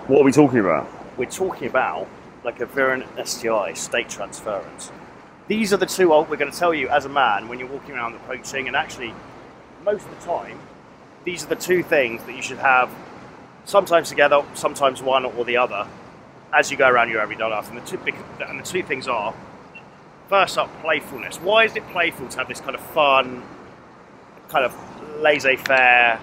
What are we talking about? We're talking about like a virulent STI, state transference. These are the two we're going to tell you as a man when you're walking around approaching, and actually most of the time these are the two things that you should have sometimes together, sometimes one or the other as you go around your everyday life. And the two things are, first up, playfulness. Why is it playful to have this kind of fun, kind of laissez-faire,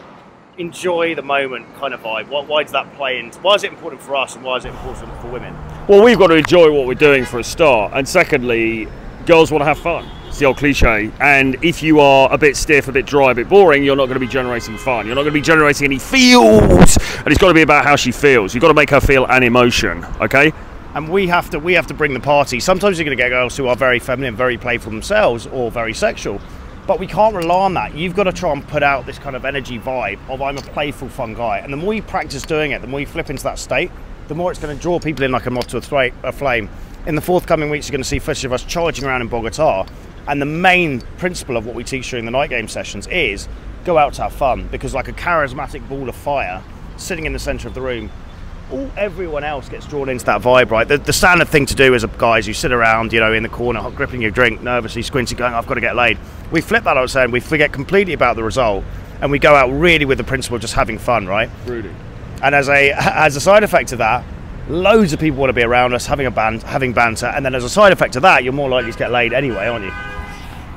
enjoy the moment kind of vibe? Why does that play into, why is it important for us and why is it important for women? Well, we've got to enjoy what we're doing for a start, and secondly, girls want to have fun. It's the old cliche, and if you are a bit stiff, a bit dry, a bit boring, you're not going to be generating fun. You're not going to be generating any feels, and it's got to be about how she feels. You've got to make her feel an emotion, okay? And we have to bring the party. Sometimes you're going to get girls who are very feminine, very playful themselves, or very sexual. But we can't rely on that. You've got to try and put out this kind of energy vibe of I'm a playful, fun guy. And the more you practice doing it, the more you flip into that state, the more it's going to draw people in like a moth to a flame. In the forthcoming weeks, you're going to see footage of us charging around in Bogota. And the main principle of what we teach during the night game sessions is go out to have fun. Because like a charismatic ball of fire sitting in the centre of the room, everyone else gets drawn into that vibe, right? The standard thing to do as guys, you sit around, you know, in the corner, gripping your drink, nervously squinting, going, I've got to get laid. We flip that, I was saying, we forget completely about the result, and we go out really with the principle of just having fun, right? Rudy. And as a side effect of that, loads of people want to be around us, having banter, and then as a side effect of that, you're more likely to get laid anyway, aren't you?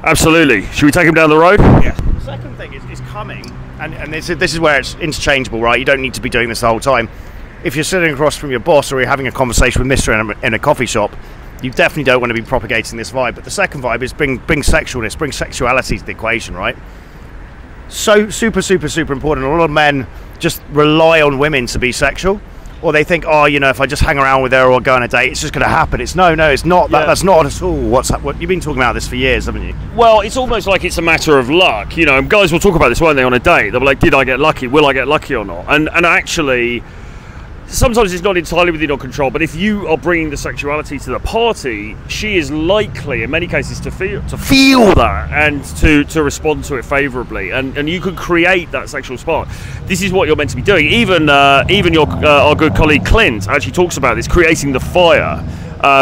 Absolutely. Should we take him down the road? Yeah. The second thing is coming, and this is where it's interchangeable, right? You don't need to be doing this the whole time. If you're sitting across from your boss or you're having a conversation with Mr. in a coffee shop, you definitely don't want to be propagating this vibe. But the second vibe is bring sexualness, bring sexuality to the equation, right? So super important. A lot of men just rely on women to be sexual, or they think, oh, you know, if I just hang around with her or go on a date, it's just going to happen. It's no, it's not. Yeah. That's not at all. What you've been talking about this for years, haven't you? Well, it's almost like it's a matter of luck. You know, guys will talk about this, won't they, on a date? They'll be like, did I get lucky? Will I get lucky or not? And actually, sometimes it's not entirely within your control, but if you are bringing the sexuality to the party, she is likely, in many cases, to feel that and to respond to it favourably, and you can create that sexual spark. This is what you're meant to be doing. Even our good colleague Clint actually talks about this, creating the fire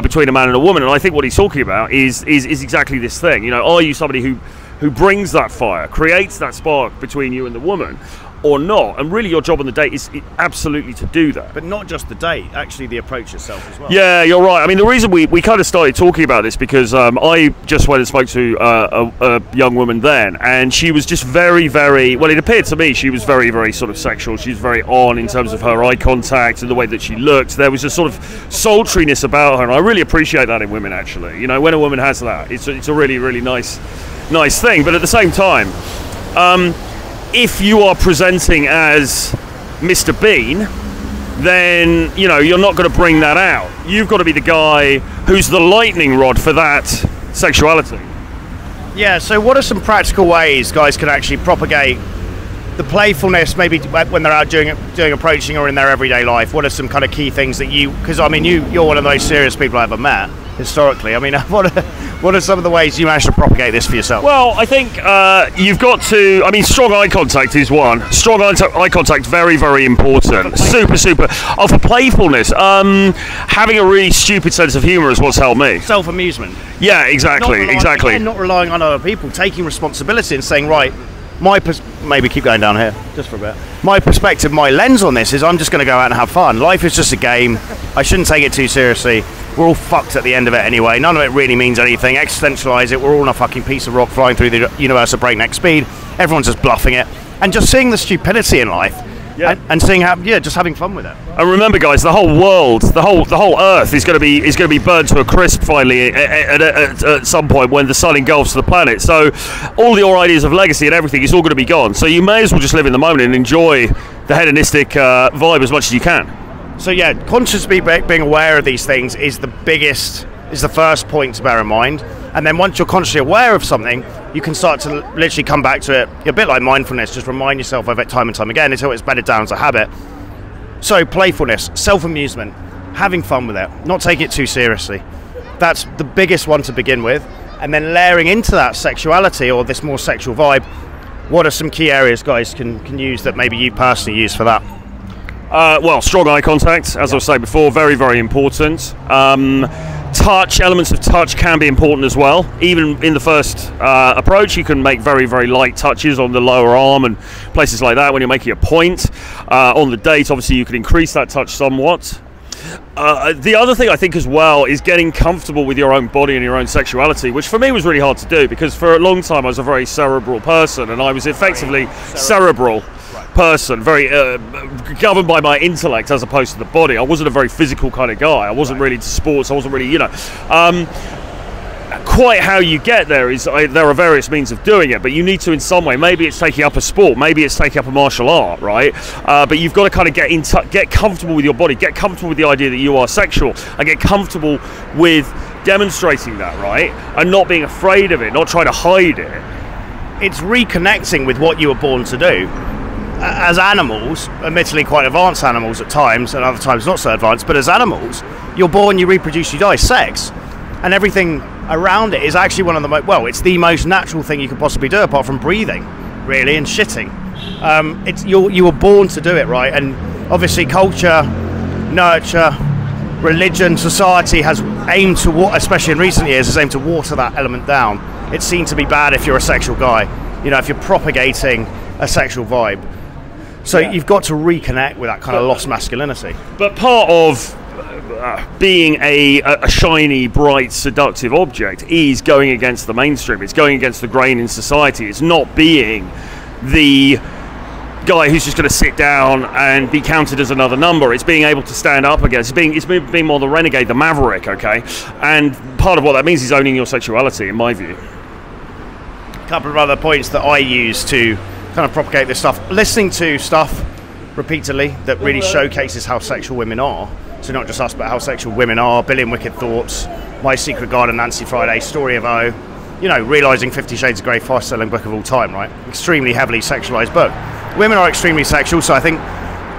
between a man and a woman, and I think what he's talking about is exactly this thing. You know, are you somebody who brings that fire, creates that spark between you and the woman, or not? And really your job on the date is absolutely to do that. But not just the date, actually the approach itself as well. Yeah, you're right. I mean, the reason we kind of started talking about this because I just went and spoke to a young woman then, and she was just very, very, well, it appeared to me she was very, very sort of sexual. She was very on in terms of her eye contact and the way that she looked. There was a sort of sultriness about her, and I really appreciate that in women, actually. You know, when a woman has that, it's a really, really nice thing. But at the same time, if you are presenting as Mr. Bean, then, you know, you're not going to bring that out. You've got to be the guy who's the lightning rod for that sexuality. Yeah, so what are some practical ways guys can actually propagate the playfulness, maybe when they're out doing approaching or in their everyday life? What are some kind of key things that because I mean, you're one of those serious people I've ever met historically. I mean, what are some of the ways you manage to propagate this for yourself? Well, I think you've got to, I mean, strong eye contact is one. Strong eye contact, very, very important. Super. Oh, for playfulness, having a really stupid sense of humour is what's helped me. Self-amusement. Yeah, exactly. Again, not relying on other people, taking responsibility and saying, right, maybe keep going down here just for a bit. My perspective, my lens on this is I'm just going to go out and have fun. Life is just a game. I shouldn't take it too seriously. We're all fucked at the end of it anyway. None of it really means anything. Existentialize it. We're all on a fucking piece of rock flying through the universe at breakneck speed. Everyone's just bluffing it. And just seeing the stupidity in life. Yeah. And seeing how, just having fun with it. And remember, guys, the whole world, the whole Earth is going to be burned to a crisp finally at some point when the sun engulfs the planet. So all your ideas of legacy and everything is all going to be gone. So you may as well just live in the moment and enjoy the hedonistic vibe as much as you can. So yeah, consciously being aware of these things is the first point to bear in mind. And then once you're consciously aware of something, you can start to literally come back to it. A bit like mindfulness, just remind yourself of it time and time again until it's bedded down as a habit. So playfulness, self-amusement, having fun with it, not taking it too seriously. That's the biggest one to begin with. And then layering into that sexuality or this more sexual vibe, what are some key areas guys can use that maybe you personally use for that? Well, strong eye contact, as I was saying before, very, very important. Touch, elements of touch can be important as well. Even in the first approach, you can make very, very light touches on the lower arm and places like that when you're making a point. On the date, obviously, you can increase that touch somewhat. The other thing I think as well is getting comfortable with your own body and your own sexuality, which for me was really hard to do because for a long time I was a very cerebral person and I was effectively cerebral person, very governed by my intellect as opposed to the body. I wasn't a very physical kind of guy. I wasn't really into sports. I wasn't really, quite how you get there is there are various means of doing it, but you need to in some way. Maybe it's taking up a sport, maybe it's taking up a martial art, right? But you've got to kind of get comfortable with your body, get comfortable with the idea that you are sexual, and get comfortable with demonstrating that, right? And not being afraid of it, not trying to hide it. It's reconnecting with what you were born to do. As animals, admittedly quite advanced animals at times, and other times not so advanced, but as animals, you're born, you reproduce, you die. Sex and everything around it is actually one of the most, well, it's the most natural thing you could possibly do apart from breathing, really, and shitting. You were born to do it, right? And obviously culture, nurture, religion, society has aimed to, especially in recent years, has aimed to water that element down. It's seen to be bad if you're a sexual guy, if you're propagating a sexual vibe. So you've got to reconnect with that kind of lost masculinity. But part of being a shiny, bright, seductive object is going against the mainstream. It's going against the grain in society. It's not being the guy who's just going to sit down and be counted as another number. It's being able to stand up against. It's being more the renegade, the maverick. Okay, and part of what that means is owning your sexuality, in my view. A couple of other points that I use to kind of propagate this stuff: listening to stuff repeatedly that really showcases how sexual women are. So not just us, but how sexual women are. Billion Wicked Thoughts, My Secret Garden, Nancy Friday, Story of O. Realising 50 Shades of Grey, fast-selling book of all time, right? Extremely heavily sexualised book. Women are extremely sexual, so I think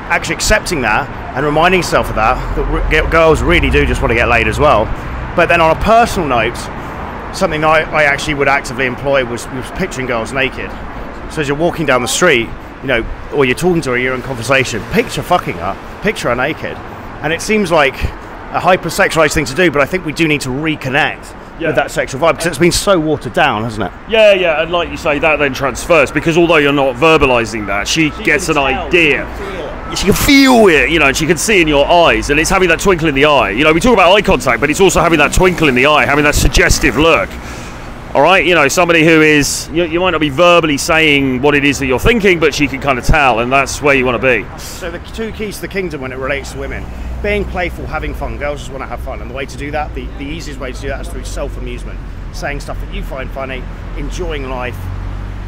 actually accepting that and reminding yourself of that girls really do just want to get laid as well. But then on a personal note, something I actually would actively employ was picturing girls naked. So as you're walking down the street, or you're talking to her, you're in conversation, picture fucking her, picture her naked. And it seems like a hyper-sexualized thing to do, but I think we do need to reconnect with that sexual vibe because it's been so watered down, hasn't it? Yeah, and like you say, that then transfers because although you're not verbalizing that, she gets an idea. She can feel it, and she can see in your eyes, and it's having that twinkle in the eye. We talk about eye contact, but it's also having that twinkle in the eye, having that suggestive look. All right, somebody who is, you might not be verbally saying what it is that you're thinking, but she can kind of tell, and that's where you want to be. So the two keys to the kingdom when it relates to women: being playful, having fun. Girls just want to have fun, and the way to do that, the easiest way to do that is through self-amusement, saying stuff that you find funny, enjoying life,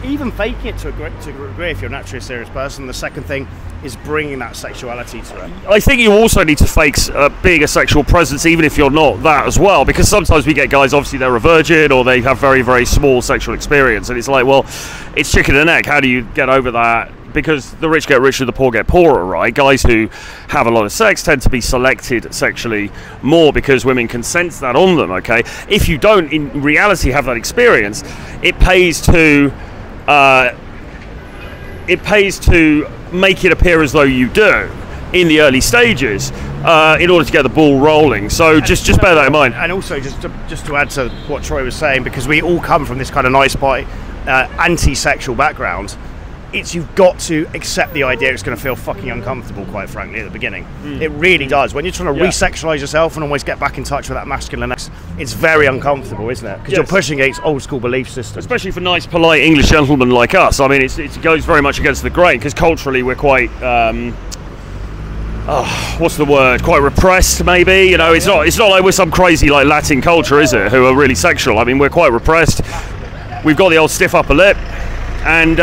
even faking it to a degree if you're naturally a serious person. The second thing is bringing that sexuality to it. I think you also need to fake being a sexual presence, even if you're not that as well, because sometimes we get guys, obviously they're a virgin or they have very, very small sexual experience, and it's like, well, it's chicken and egg. How do you get over that? Because the rich get richer, the poor get poorer, right? Guys who have a lot of sex tend to be selected sexually more because women can sense that on them, okay? If you don't, in reality, have that experience, it pays to make it appear as though you do in the early stages in order to get the ball rolling. So just bear that in mind. And also just to add to what Troy was saying, because we all come from this kind of nice boy anti-sexual background, you've got to accept the idea it's going to feel fucking uncomfortable, quite frankly, at the beginning. It really does. When you're trying to re-sexualize yourself and always get back in touch with that masculinity, it's very uncomfortable, isn't it? Because you're pushing against old school belief systems. Especially for nice, polite English gentlemen like us. I mean, it goes very much against the grain, because culturally we're quite, what's the word? Quite repressed, maybe. It's not like we're some crazy like Latin culture, is it? Who are really sexual. I mean, we're quite repressed. We've got the old stiff upper lip. And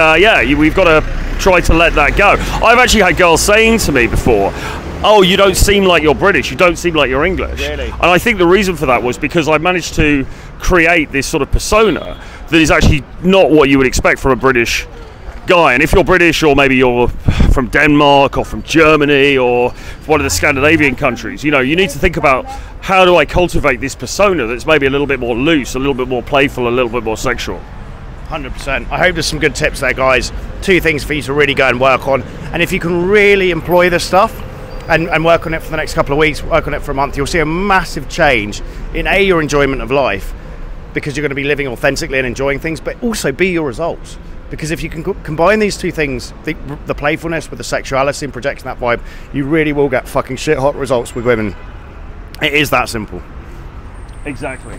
we've got to try to let that go. I've actually had girls saying to me before, oh, you don't seem like you're British, you don't seem like you're English. Really? And I think the reason for that was because I managed to create this sort of persona that is actually not what you would expect from a British guy. And if you're British, or maybe you're from Denmark or from Germany or one of the Scandinavian countries, you need to think about, how do I cultivate this persona that's maybe a little bit more loose, a little bit more playful, a little bit more sexual. 100%. I hope there's some good tips there, guys. 2 things for you to really go and work on. And if you can really employ this stuff, and work on it for the next couple of weeks, work on it for a month, you'll see a massive change in your enjoyment of life, because you're going to be living authentically and enjoying things, but also your results. Because if you can combine these two things, the playfulness with the sexuality and projecting that vibe, you really will get fucking shit hot results with women. It is that simple. Exactly.